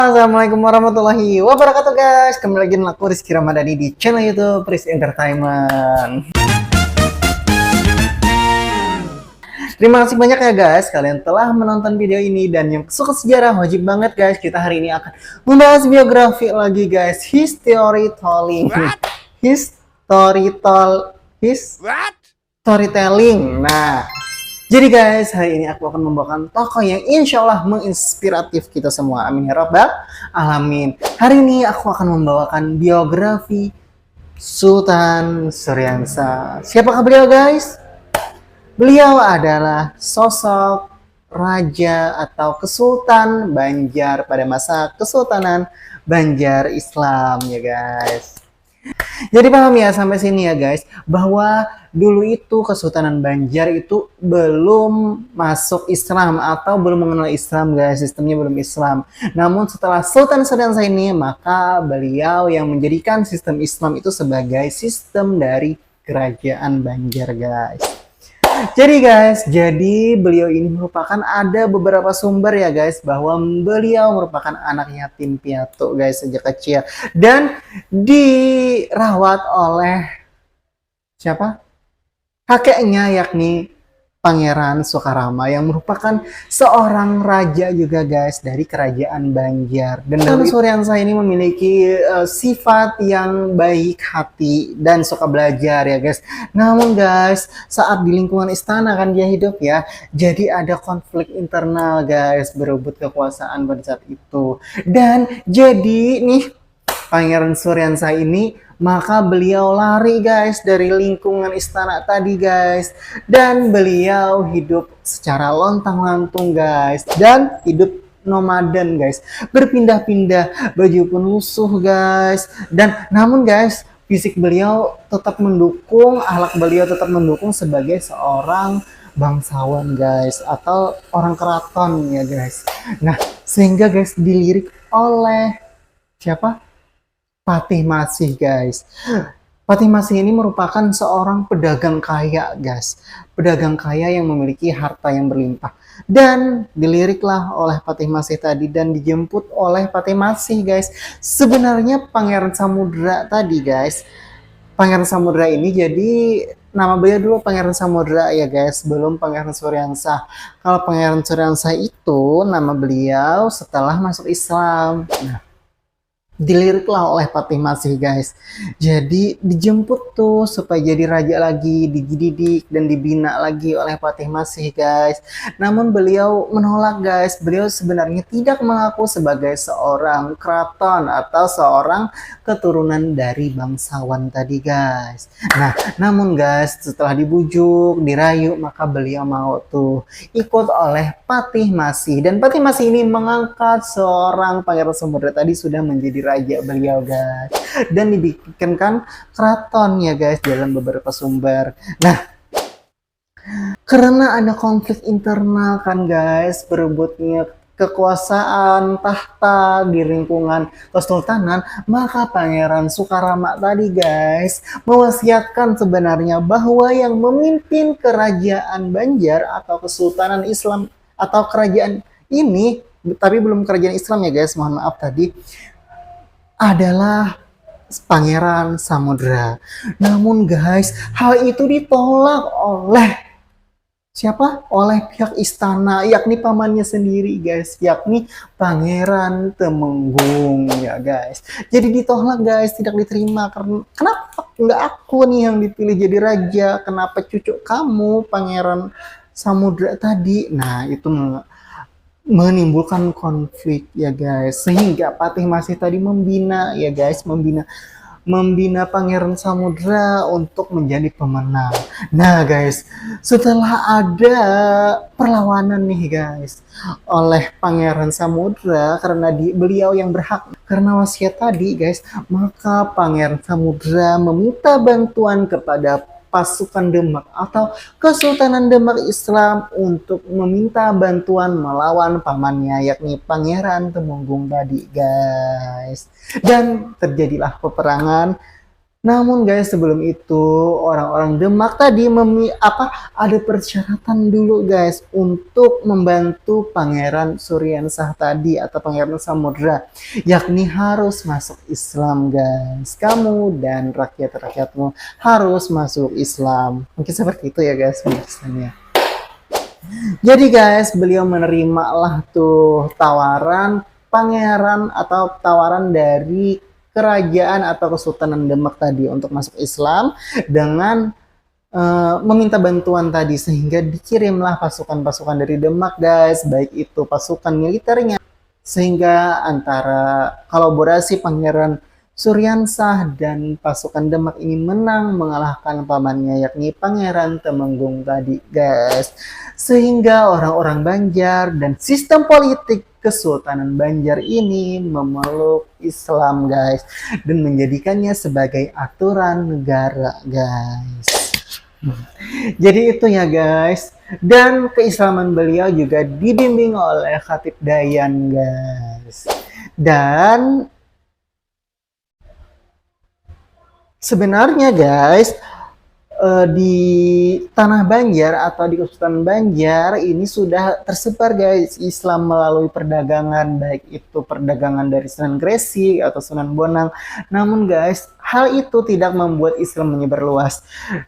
Assalamualaikum warahmatullahi wabarakatuh guys. Kembali lagi dengan aku Rizky Ramadhani di channel YouTube Riz Entertainment. Terima kasih banyak ya guys kalian telah menonton video ini, dan yang suka sejarah wajib banget guys, kita hari ini akan membahas biografi lagi guys. Storytelling. Nah, jadi guys, hari ini aku akan membawakan tokoh yang insya Allah menginspiratif kita semua. Amin ya rabbal alamin. Hari ini aku akan membawakan biografi Sultan Suryansa. Siapakah beliau guys? Beliau adalah sosok raja atau kesultan Banjar pada masa Kesultanan Banjar Islam ya guys. Jadi paham ya sampai sini ya guys, bahwa dulu itu Kesultanan Banjar itu belum masuk Islam atau belum mengenal Islam guys, sistemnya belum Islam. Namun setelah Sultan Suryansa ini, maka beliau yang menjadikan sistem Islam itu sebagai sistem dari kerajaan Banjar guys. Jadi beliau ini merupakan, ada beberapa sumber ya guys, bahwa beliau merupakan anak yatim piatu guys sejak kecil, dan dirawat oleh siapa? Kakeknya, yakni Pangeran Soekarama, yang merupakan seorang raja juga guys dari kerajaan Banjar. Dan Sultan Suryansa ini memiliki sifat yang baik hati dan suka belajar ya guys. Namun guys, saat di lingkungan istana kan dia hidup ya, jadi ada konflik internal guys, berebut kekuasaan pada saat itu. Dan jadi nih Pangeran Suryansa ini, maka beliau lari guys dari lingkungan istana tadi guys, dan beliau hidup secara lontang-lantung guys, dan hidup nomaden guys, berpindah-pindah, baju pun lusuh guys. Dan namun guys, fisik beliau tetap mendukung, akhlak beliau tetap mendukung sebagai seorang bangsawan guys, atau orang keraton ya guys. Nah, sehingga guys dilirik oleh siapa? Patih Masih guys. Patih Masih ini merupakan seorang pedagang kaya guys, pedagang kaya yang memiliki harta yang berlimpah, dan diliriklah oleh Patih Masih tadi dan dijemput oleh Patih Masih guys. Sebenarnya Pangeran Samudra tadi guys, Pangeran Samudra ini jadi nama beliau dulu Pangeran Samudra ya guys, belum Pangeran Suryansa. Kalau Pangeran Suryansa itu nama beliau setelah masuk Islam. Nah, diliriklah oleh Patih Masih guys. Jadi dijemput tuh supaya jadi raja lagi, dididik dan dibina lagi oleh Patih Masih guys. Namun beliau menolak guys. Beliau sebenarnya tidak mengaku sebagai seorang keraton atau seorang keturunan dari bangsawan tadi guys. Nah, namun guys, setelah dibujuk, dirayu, maka beliau mau tuh ikut oleh Patih Masih, dan Patih Masih ini mengangkat seorang Pangeran Samudra tadi sudah menjadi raja beliau guys, dan dibikinkan keraton ya guys dalam beberapa sumber. Nah, karena ada konflik internal kan guys, berebutnya kekuasaan tahta di lingkungan kesultanan, maka Pangeran Soekarama tadi guys mewasiatkan sebenarnya bahwa yang memimpin kerajaan Banjar atau Kesultanan Islam atau kerajaan ini, tapi belum kerajaan Islam ya guys, mohon maaf tadi, adalah Pangeran Samudra. Namun guys, hal itu ditolak oleh siapa? Oleh pihak istana, yakni pamannya sendiri guys, yakni Pangeran Temenggung ya guys. Jadi ditolak guys, tidak diterima. Karena kenapa nggak aku nih yang dipilih jadi raja? Kenapa cucu kamu Pangeran Samudra tadi? Nah, itu menimbulkan konflik ya guys, sehingga Patih Masih tadi membina ya guys, membina Pangeran Samudra untuk menjadi pemenang. Nah guys, setelah ada perlawanan nih guys oleh Pangeran Samudra, karena beliau yang berhak karena wasiat tadi guys, maka Pangeran Samudra meminta bantuan kepada pasukan Demak atau Kesultanan Demak Islam untuk meminta bantuan melawan pamannya, yakni Pangeran Temenggung tadi guys. Dan terjadilah peperangan Namun guys, sebelum itu orang-orang Demak tadi ada persyaratan dulu guys untuk membantu Pangeran Suryansah tadi atau Pangeran Samudra, yakni harus masuk Islam guys. Kamu dan rakyat-rakyatmu harus masuk Islam. Mungkin seperti itu ya guys biasanya. Jadi guys, beliau menerima lah tuh tawaran pangeran atau tawaran dari kerajaan atau Kesultanan Demak tadi untuk masuk Islam dengan meminta bantuan tadi, sehingga dikirimlah pasukan-pasukan dari Demak guys, baik itu pasukan militernya, sehingga antara kolaborasi Pangeran Suryansah dan pasukan Demak ini menang mengalahkan pamannya yakni Pangeran Temenggung tadi guys, sehingga orang-orang Banjar dan sistem politik Kesultanan Banjar ini memeluk Islam guys dan menjadikannya sebagai aturan negara guys. Jadi itu ya guys. Dan keislaman beliau juga dibimbing oleh Khatib Dayan guys. Dan sebenarnya guys, di tanah Banjar atau di Kesultanan Banjar ini sudah tersebar guys Islam melalui perdagangan, baik itu perdagangan dari Sunan Gresik atau Sunan Bonang. Namun guys, hal itu tidak membuat Islam menyebar luas,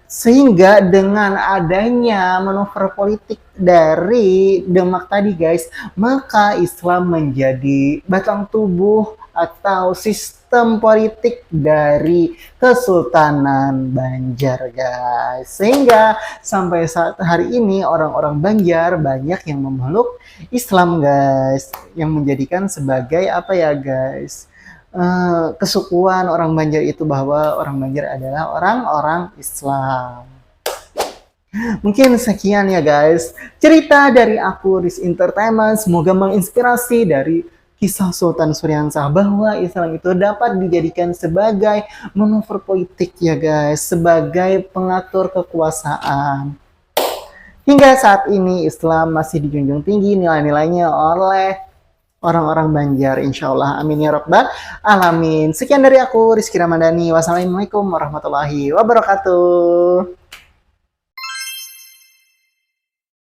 sehingga dengan adanya manuver politik dari Demak tadi guys, maka Islam menjadi batang tubuh atau sistem politik dari Kesultanan Banjar guys, sehingga sampai saat hari ini orang-orang Banjar banyak yang memeluk Islam guys, yang menjadikan sebagai apa ya guys, kesukuan orang Banjar itu bahwa orang Banjar adalah orang-orang Islam. Mungkin sekian ya guys cerita dari aku Riz Entertainment, semoga menginspirasi dari kisah Sultan Suryansah bahwa Islam itu dapat dijadikan sebagai manuver politik ya guys, sebagai pengatur kekuasaan. Hingga saat ini Islam masih dijunjung tinggi nilai-nilainya oleh orang-orang Banjar, insya Allah, amin ya rabbal alamin. Sekian dari aku Rizky Ramadhani, wassalamualaikum warahmatullahi wabarakatuh.